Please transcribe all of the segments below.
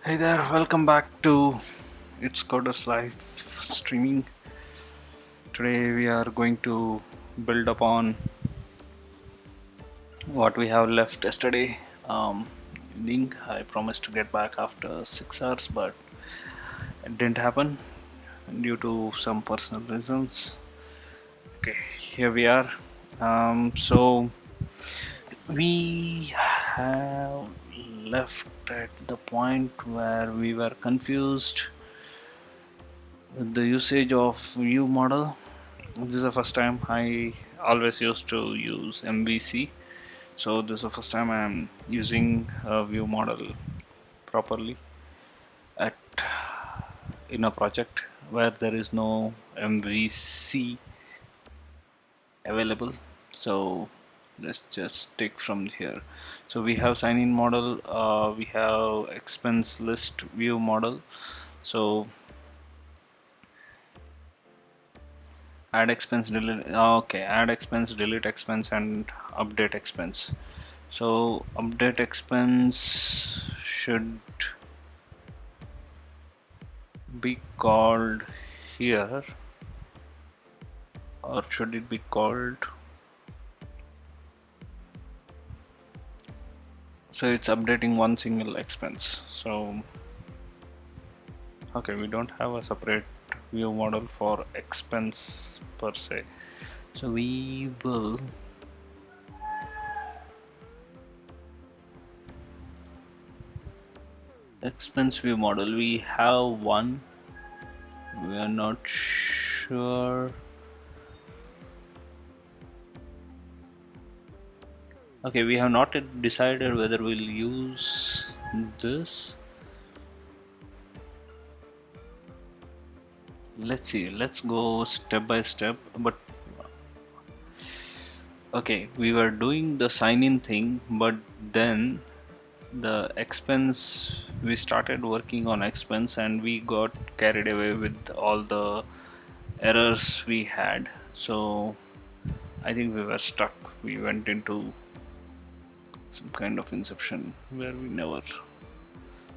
Hey there, welcome back to It's Coders Live streaming. Today we are going to build upon what we have left yesterday evening. I promised to get back after 6 hours, but it didn't happen due to some personal reasons. Okay, here we are. So we have left at the point where we were confused with the usage of view model. This is the first time. I always used to use MVC, so this is the first time I'm using a view model properly at in a project where there is no MVC available. So let's just take from here. So we have sign in model, we have expense list view model. So add expense, delete, okay, add expense, delete expense, and update expense. So update expense should be called here, or should it be called, so it's updating one single expense. So okay, we don't have a separate view model for expense per se, so we will expense view model. We have one, we are not sure. Okay, we have not yet decided whether we'll use this. Let's see, let's go step by step. But okay, we were doing the sign in thing, but then the expense, we started working on expense and we got carried away with all the errors we had. So I think we were stuck. We went into some kind of inception where we never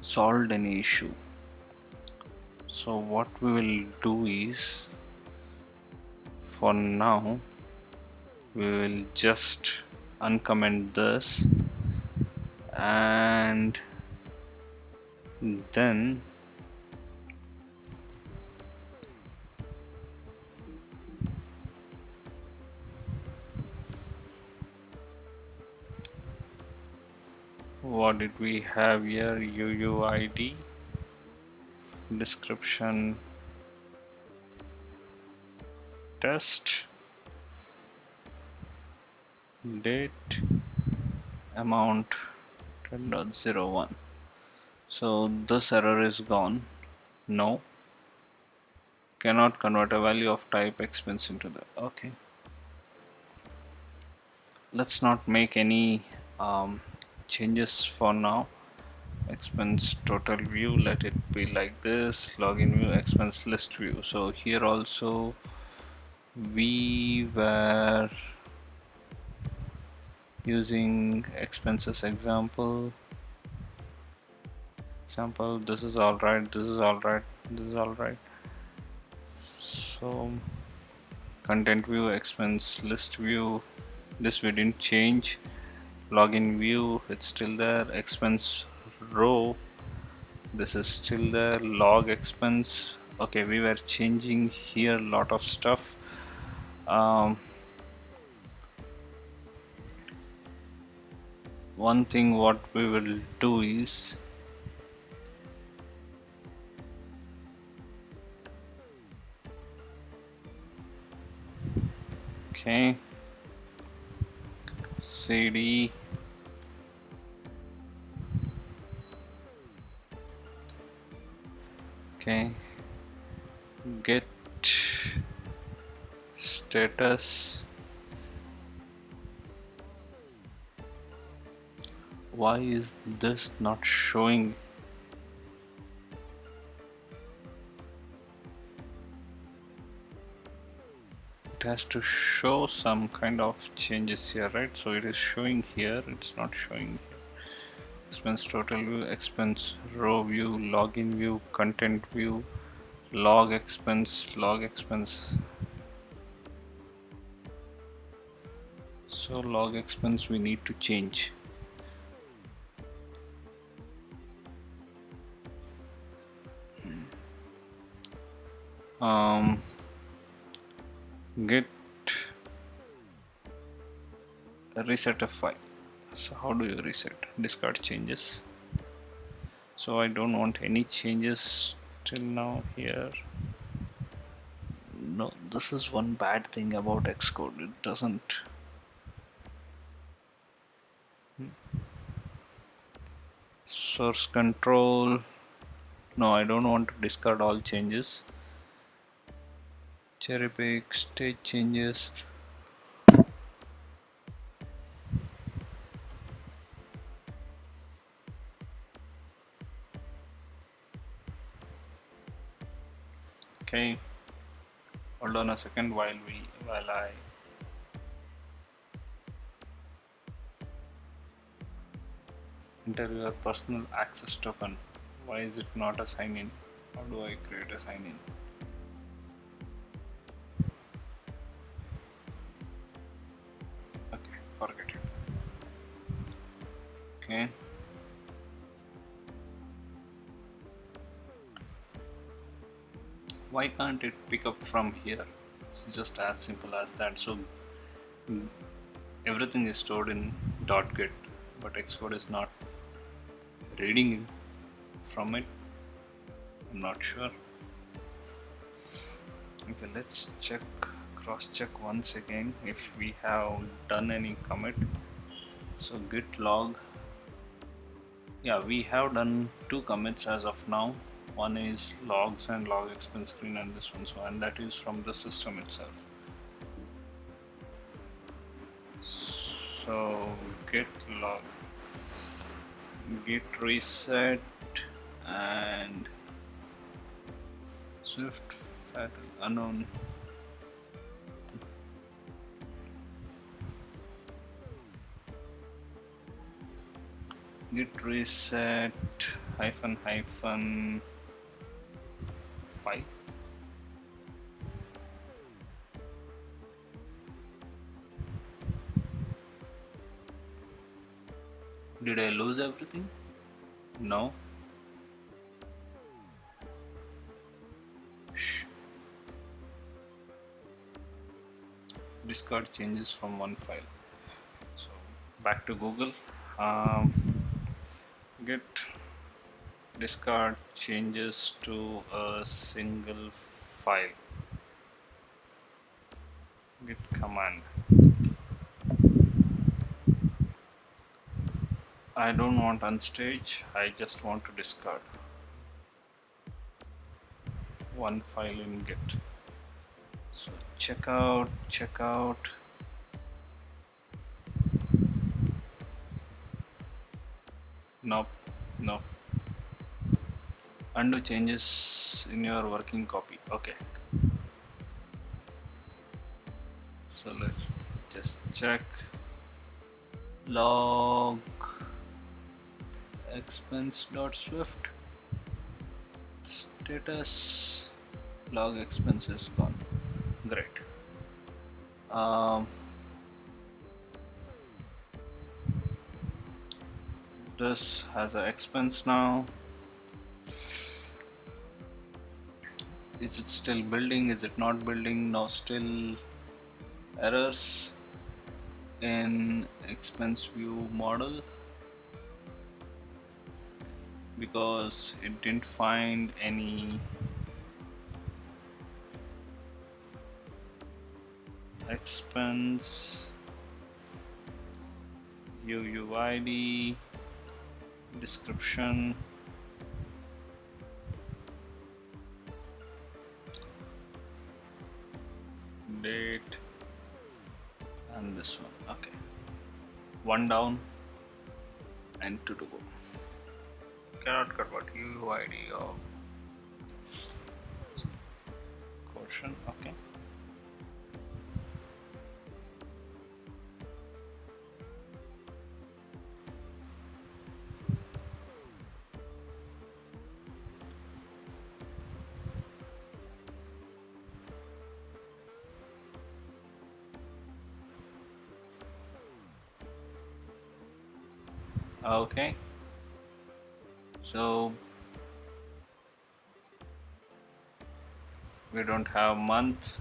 solved any issue. So what we will do is, for now we will just uncomment this, and then what did we have here? UUID, description, test, date, amount 10.01. So this error is gone. No, cannot convert a value of type expense into the, okay, let's not make any changes for now. Expense total view, let it be like this. Login view, expense list view. So here also we were using expenses example. This is all right, this is all right, this is all right. So content view, expense list view, this we didn't change. Login view, it's still there. Expense row, this is still there. Log expense, okay, we were changing here a lot of stuff. One thing what we will do is, okay, cd okay, get status. Why is this not showing? It has to show some kind of changes here, right? So it is showing here, it's not showing here. expense total view, expense row view, login view, content view, log expense, log expense. So log expense we need to change. Get reset a file. So how do you reset? Discard changes. So I don't want any changes till now here. No, this is one bad thing about Xcode. It doesn't. Source control. No, I don't want to discard all changes. Cherry pick, stage changes. Okay, hold on a second while I enter your personal access token. Why is it not a sign in? How do I create a sign in? Okay, forget it. Okay. Why can't it pick up from here? It's just as simple as that. So everything is stored in .get, but Xcode is not reading it from it. I'm not sure. Okay, let's cross check once again if we have done any commit. So git log. Yeah, we have done 2 commits as of now. One is logs and log expense screen, and this one, and that is from the system itself. So git log, git reset, and Swift fatal unknown. Git reset hyphen 5. Did I lose everything? No. Shh. Discard changes from one file. So back to Google. Git discard changes to a single file. Git command. I don't want unstage, I just want to discard one file in Git. So check out. Nope. Undo changes in your working copy. Okay. So let's just check. Log expense.swift status. Log expense is gone. Great. This has an expense now. Is it still building? Is it not building? No, still errors in expense view model because it didn't find any expense UUID description date and this one. Okay, 1 down and 2 to go. Cannot convert UUID of quotient. Okay. Okay, so we don't have month.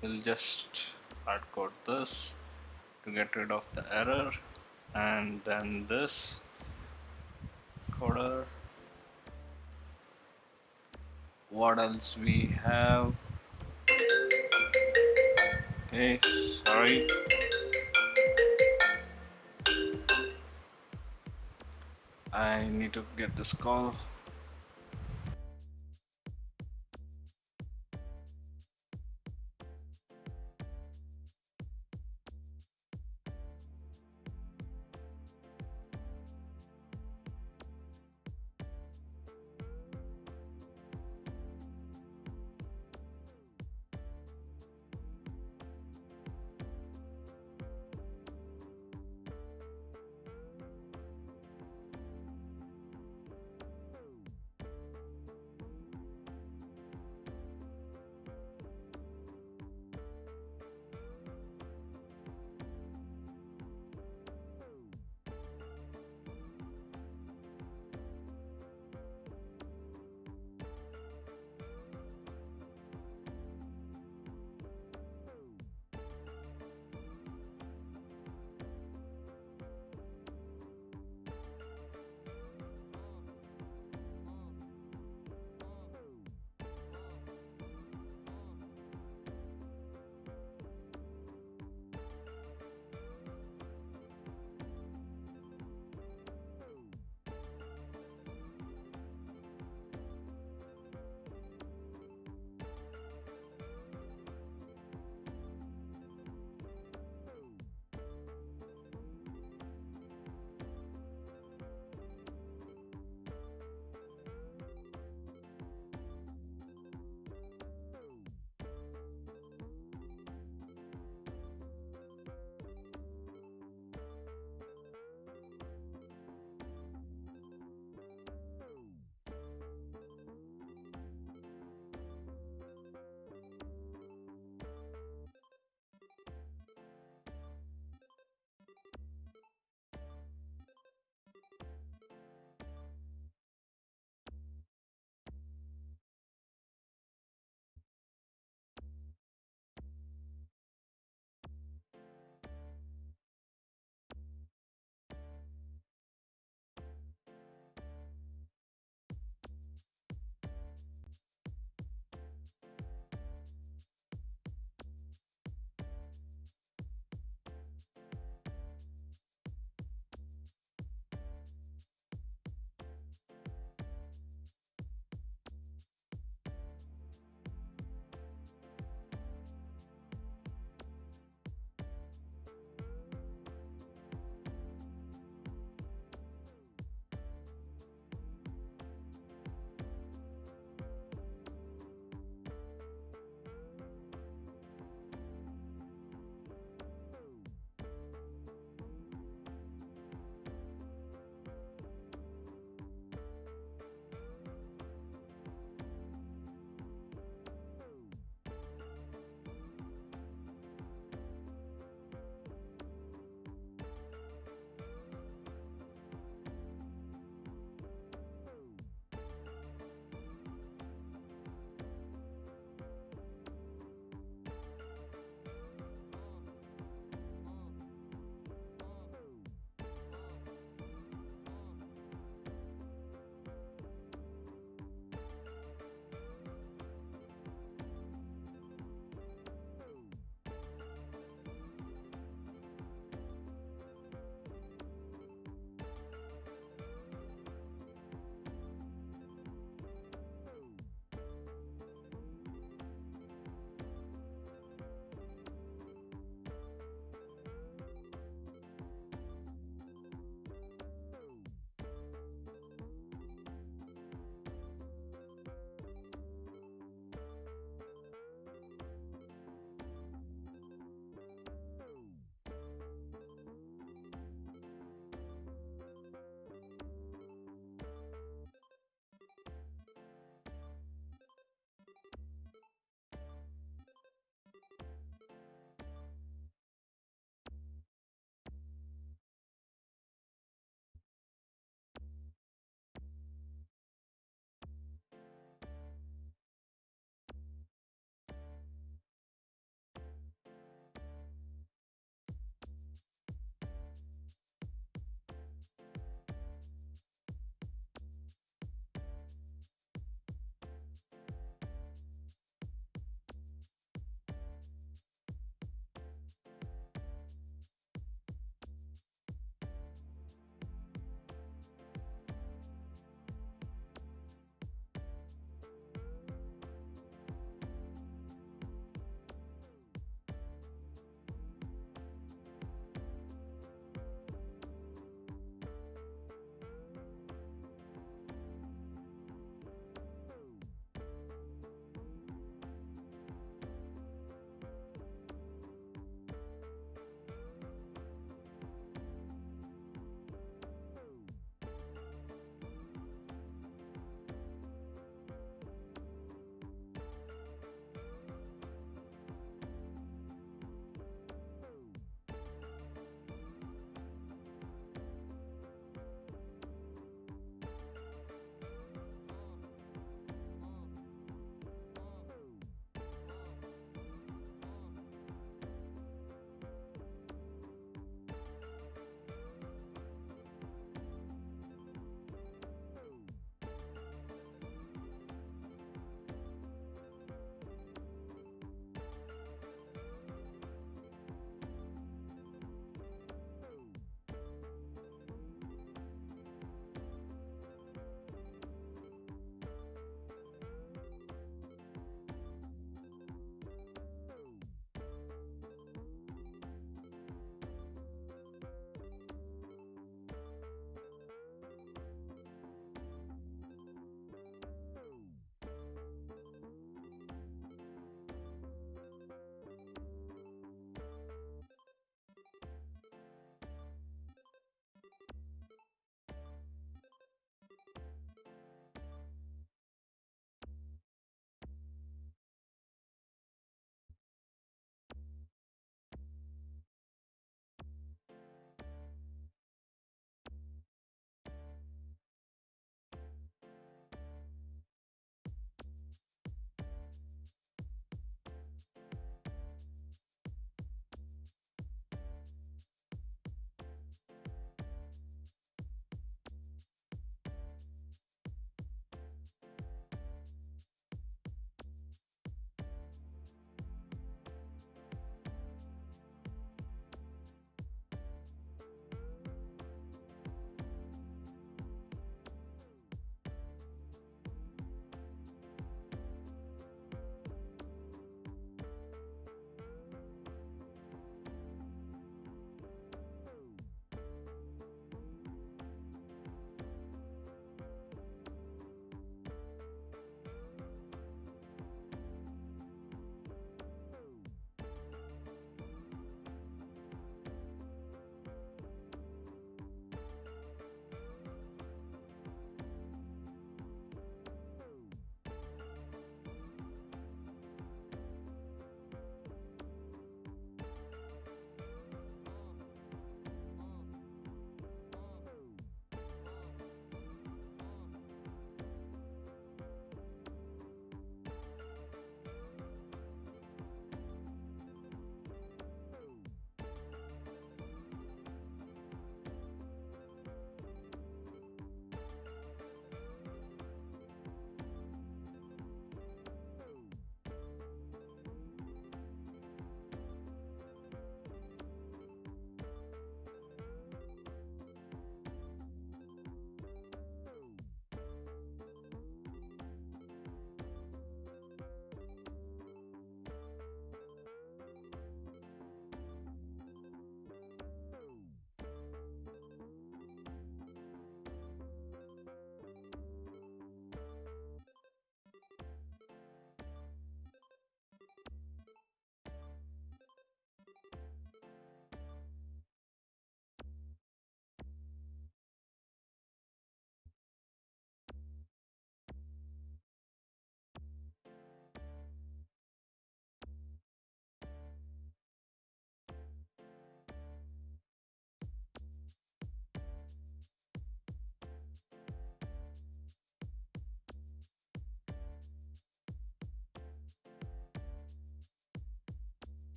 We'll just hard code this to get rid of the error, and then this coder. What else we have? Okay, sorry. I need to get this call.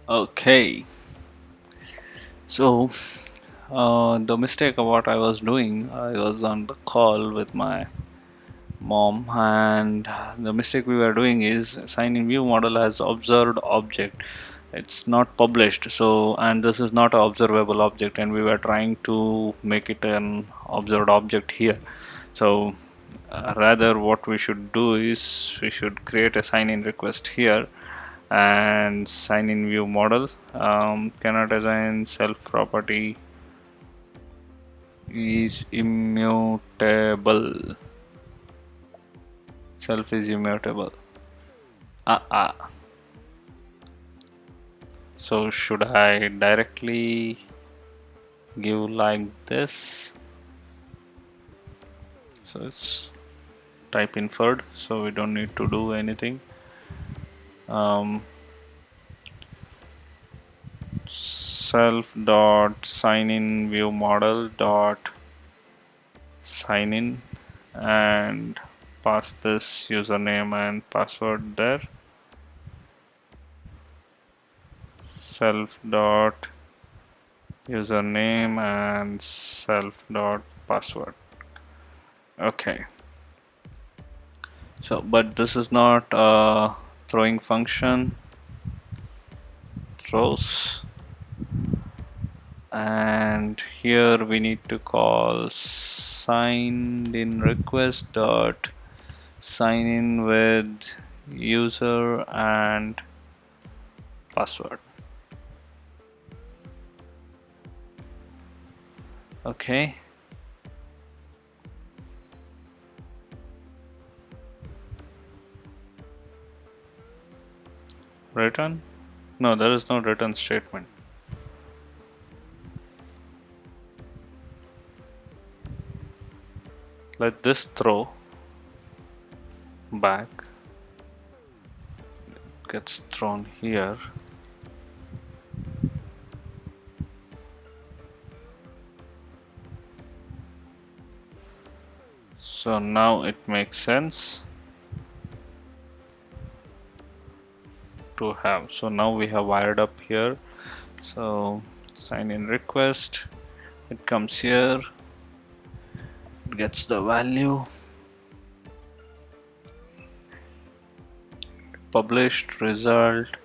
Okay, so the mistake of what I was doing, I was on the call with my mom, and the mistake we were doing is sign in view model as observed object. It's not published, so and this is not an observable object, and we were trying to make it an observed object here. So rather, what we should do is we should create a sign in request here and sign in view model. Cannot assign self property is immutable. Self is immutable. Ah. So should I directly give like this? So it's type inferred, so we don't need to do anything. Self dot sign in view model dot sign in and pass this username and password there. Self dot username and self dot password. Okay, so but this is not a throwing function. Throws, and here we need to call signed in request dot sign in with user and password. Okay, return. No, there is no return statement. Let this throw back, gets thrown here. So now it makes sense to have. So now we have wired up here. So sign in request, it comes here, it gets the value, published result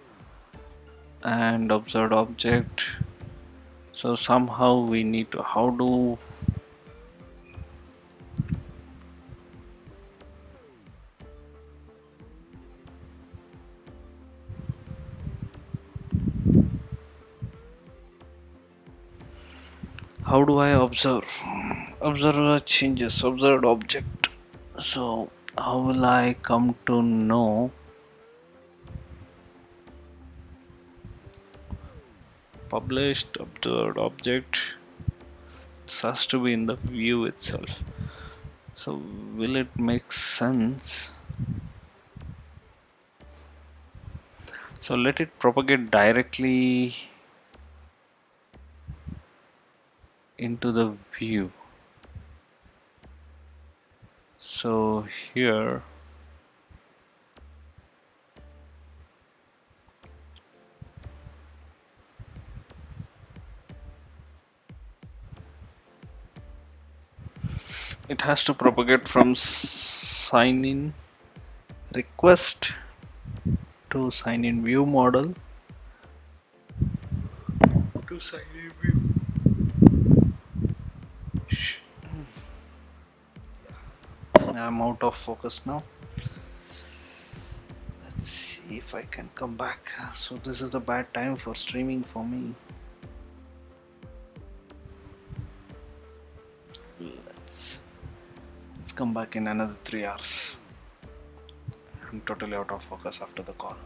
and observed object. So somehow we need to, how do I observe the changes, observed object? So how will I come to know published observed object? This has to be in the view itself. So will it make sense? So let it propagate directly into the view. So here it has to propagate from sign in request to sign in view model to sign in view. I'm out of focus now. Let's see if I can come back. So this is the bad time for streaming for me. Let's come back in another 3 hours. I'm totally out of focus after the call.